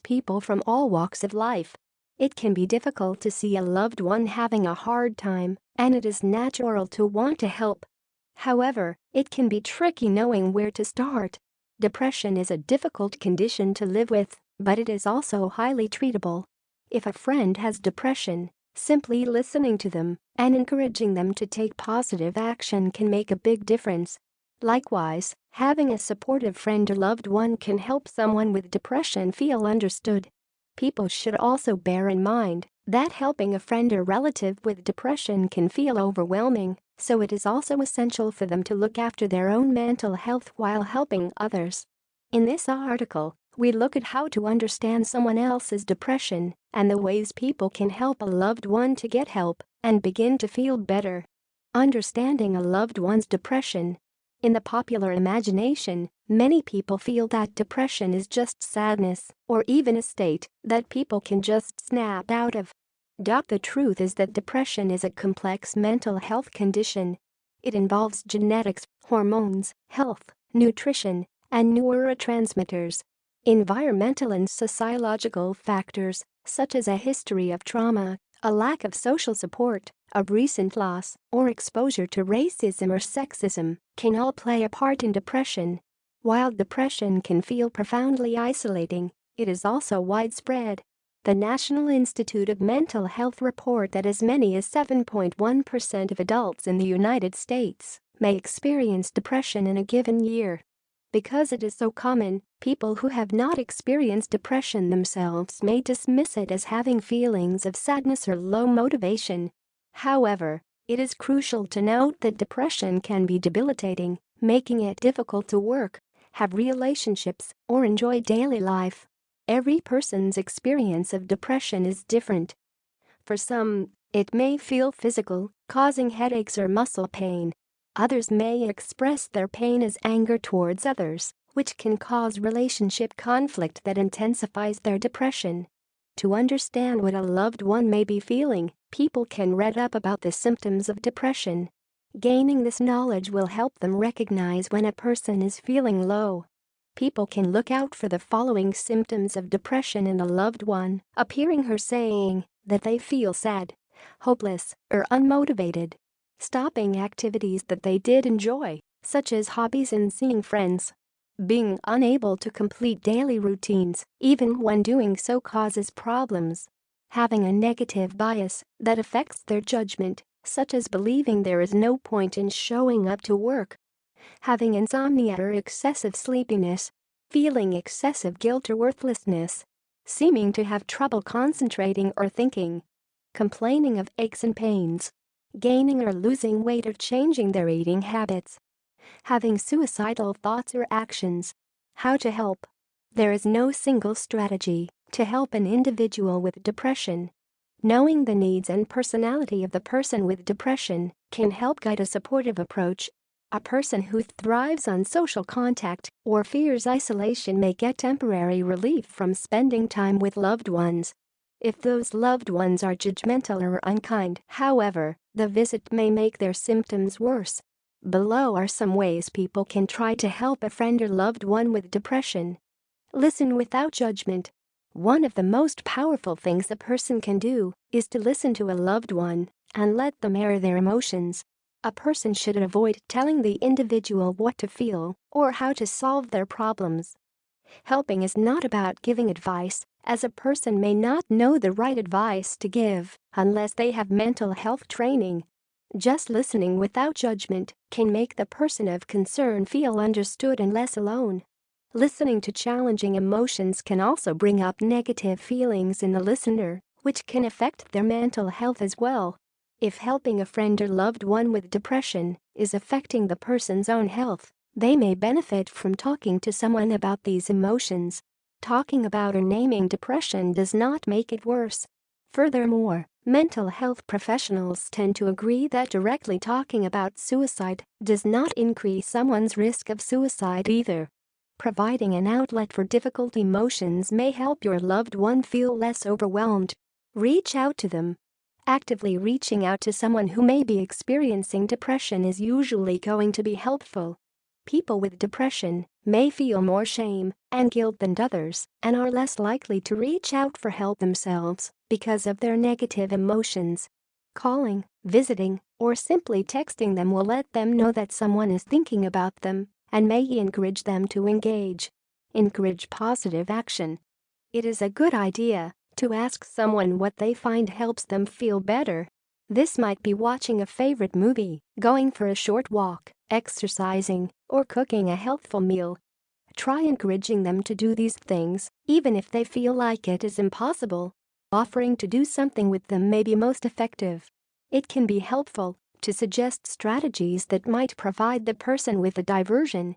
people from all walks of life. It can be difficult to see a loved one having a hard time, and it is natural to want to help. However, it can be tricky knowing where to start. Depression is a difficult condition to live with, but it is also highly treatable. If a friend has depression, simply listening to them and encouraging them to take positive action can make a big difference. Likewise, having a supportive friend or loved one can help someone with depression feel understood. People should also bear in mind that helping a friend or relative with depression can feel overwhelming, so it is also essential for them to look after their own mental health while helping others. In this article, we look at how to understand someone else's depression and the ways people can help a loved one to get help and begin to feel better. Understanding a loved one's depression. In the popular imagination, many people feel that depression is just sadness or even a state that people can just snap out of. The truth is that depression is a complex mental health condition. It involves genetics, hormones, health, nutrition, and neurotransmitters. Environmental and sociological factors, such as a history of trauma, a lack of social support, a recent loss, or exposure to racism or sexism, can all play a part in depression. While depression can feel profoundly isolating, it is also widespread. The National Institute of Mental Health report that as many as 7.1% of adults in the United States may experience depression in a given year. Because it is so common, people who have not experienced depression themselves may dismiss it as having feelings of sadness or low motivation. However, it is crucial to note that depression can be debilitating, making it difficult to work, have relationships, or enjoy daily life. Every person's experience of depression is different. For some, it may feel physical, causing headaches or muscle pain. Others may express their pain as anger towards others, which can cause relationship conflict that intensifies their depression. To understand what a loved one may be feeling, people can read up about the symptoms of depression. Gaining this knowledge will help them recognize when a person is feeling low. People can look out for the following symptoms of depression in a loved one: appearing or saying that they feel sad, hopeless, or unmotivated. Stopping activities that they did enjoy, such as hobbies and seeing friends. Being unable to complete daily routines, even when doing so causes problems. Having a negative bias that affects their judgment, such as believing there is no point in showing up to work. Having insomnia or excessive sleepiness. Feeling excessive guilt or worthlessness. Seeming to have trouble concentrating or thinking. Complaining of aches and pains. Gaining or losing weight or changing their eating habits. Having suicidal thoughts or actions. How to help. There is no single strategy to help an individual with depression. Knowing the needs and personality of the person with depression can help guide a supportive approach. A person who thrives on social contact or fears isolation may get temporary relief from spending time with loved ones. If those loved ones are judgmental or unkind, however, the visit may make their symptoms worse. Below are some ways people can try to help a friend or loved one with depression. Listen without judgment. One of the most powerful things a person can do is to listen to a loved one and let them air their emotions. A person should avoid telling the individual what to feel or how to solve their problems. Helping is not about giving advice, as a person may not know the right advice to give unless they have mental health training. Just listening without judgment can make the person of concern feel understood and less alone. Listening to challenging emotions can also bring up negative feelings in the listener, which can affect their mental health as well. If helping a friend or loved one with depression is affecting the person's own health, they may benefit from talking to someone about these emotions. Talking about or naming depression does not make it worse. Furthermore, mental health professionals tend to agree that directly talking about suicide does not increase someone's risk of suicide either. Providing an outlet for difficult emotions may help your loved one feel less overwhelmed. Reach out to them. Actively reaching out to someone who may be experiencing depression is usually going to be helpful. People with depression may feel more shame and guilt than others and are less likely to reach out for help themselves because of their negative emotions. Calling, visiting, or simply texting them will let them know that someone is thinking about them and may encourage them to engage. Encourage positive action. It is a good idea to ask someone what they find helps them feel better. This might be watching a favorite movie, going for a short walk, exercising, or cooking a healthful meal. Try encouraging them to do these things, even if they feel like it is impossible. Offering to do something with them may be most effective. It can be helpful to suggest strategies that might provide the person with a diversion.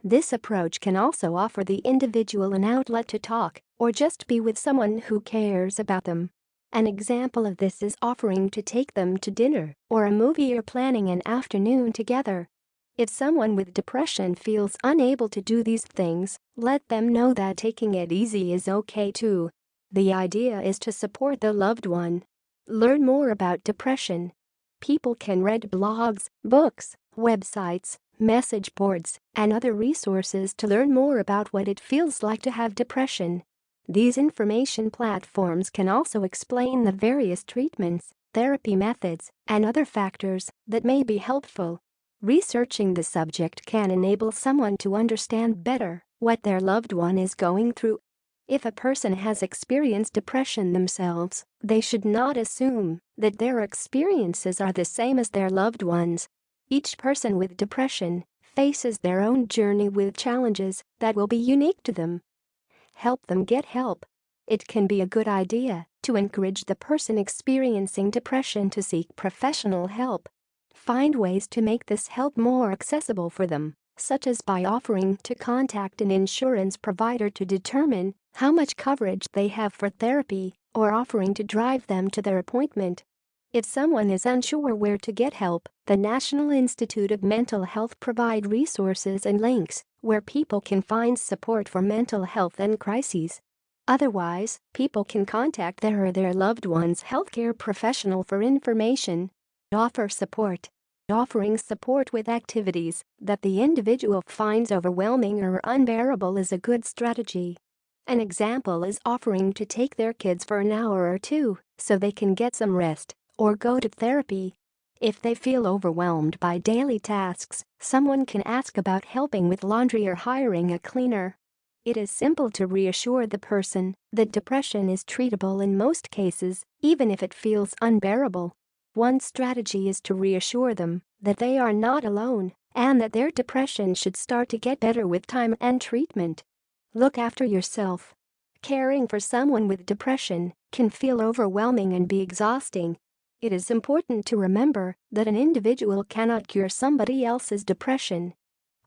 This approach can also offer the individual an outlet to talk or just be with someone who cares about them. An example of this is offering to take them to dinner or a movie or planning an afternoon together. If someone with depression feels unable to do these things, let them know that taking it easy is okay too. The idea is to support the loved one. Learn more about depression. People can read blogs, books, websites, message boards, and other resources to learn more about what it feels like to have depression. These information platforms can also explain the various treatments, therapy methods, and other factors that may be helpful. Researching the subject can enable someone to understand better what their loved one is going through. If a person has experienced depression themselves, they should not assume that their experiences are the same as their loved ones. Each person with depression faces their own journey with challenges that will be unique to them. Help them get help. It can be a good idea to encourage the person experiencing depression to seek professional help. Find ways to make this help more accessible for them, such as by offering to contact an insurance provider to determine how much coverage they have for therapy, or offering to drive them to their appointment. If someone is unsure where to get help, the National Institute of Mental Health provide resources and links where people can find support for mental health and crises. Otherwise, people can contact their or their loved one's healthcare professional for information. Offer support. Offering support with activities that the individual finds overwhelming or unbearable is a good strategy. An example is offering to take their kids for an hour or two so they can get some rest or go to therapy. If they feel overwhelmed by daily tasks, someone can ask about helping with laundry or hiring a cleaner. It is simple to reassure the person that depression is treatable in most cases, even if it feels unbearable. One strategy is to reassure them that they are not alone and that their depression should start to get better with time and treatment. Look after yourself. Caring for someone with depression can feel overwhelming and be exhausting. It is important to remember that an individual cannot cure somebody else's depression.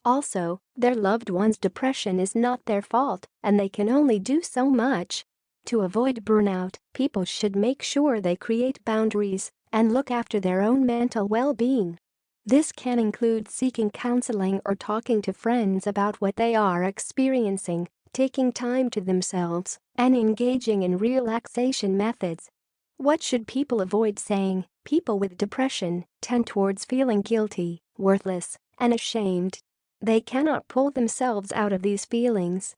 Also, their loved one's depression is not their fault, and they can only do so much. To avoid burnout, people should make sure they create boundaries and look after their own mental well-being. This can include seeking counseling or talking to friends about what they are experiencing, taking time to themselves, and engaging in relaxation methods. What should people avoid saying? People with depression tend towards feeling guilty, worthless, and ashamed. They cannot pull themselves out of these feelings.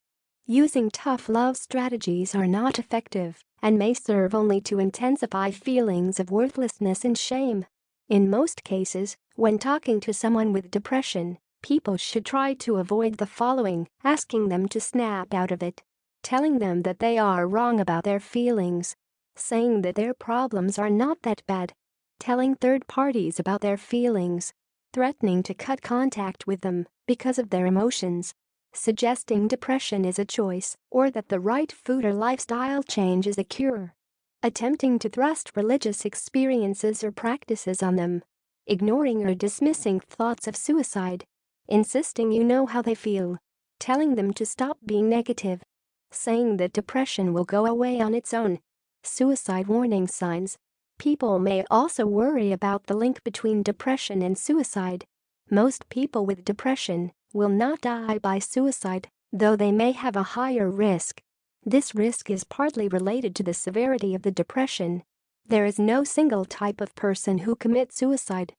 Using tough love strategies are not effective and may serve only to intensify feelings of worthlessness and shame. In most cases, when talking to someone with depression, people should try to avoid the following: asking them to snap out of it, telling them that they are wrong about their feelings, saying that their problems are not that bad, telling third parties about their feelings, threatening to cut contact with them because of their emotions, suggesting depression is a choice or that the right food or lifestyle change is a cure, attempting to thrust religious experiences or practices on them, ignoring or dismissing thoughts of suicide, insisting you know how they feel, telling them to stop being negative, saying that depression will go away on its own. Suicide warning signs. People may also worry about the link between depression and suicide. Most people with depression will not die by suicide, though they may have a higher risk. This risk is partly related to the severity of the depression. There is no single type of person who commits suicide.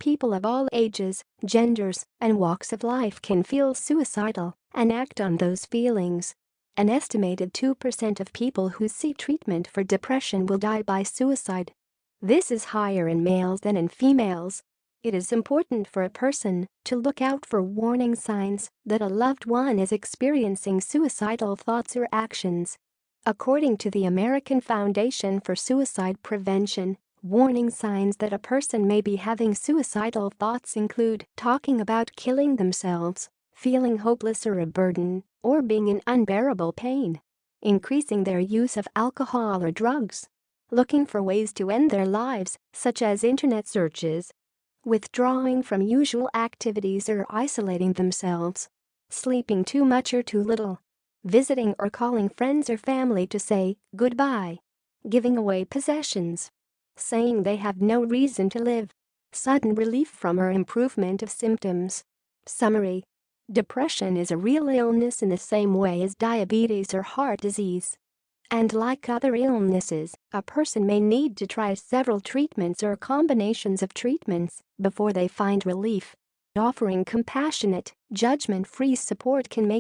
People of all ages, genders, and walks of life can feel suicidal and act on those feelings. An estimated 2% of people who seek treatment for depression will die by suicide. This is higher in males than in females. It is important for a person to look out for warning signs that a loved one is experiencing suicidal thoughts or actions. According to the American Foundation for Suicide Prevention, warning signs that a person may be having suicidal thoughts include talking about killing themselves, feeling hopeless or a burden, or being in unbearable pain, increasing their use of alcohol or drugs, looking for ways to end their lives, such as internet searches, withdrawing from usual activities or isolating themselves, sleeping too much or too little, visiting or calling friends or family to say goodbye, giving away possessions, saying they have no reason to live, sudden relief from or improvement of symptoms. Summary: depression is a real illness in the same way as diabetes or heart disease. And like other illnesses, a person may need to try several treatments or combinations of treatments before they find relief. Offering compassionate, judgment-free support can make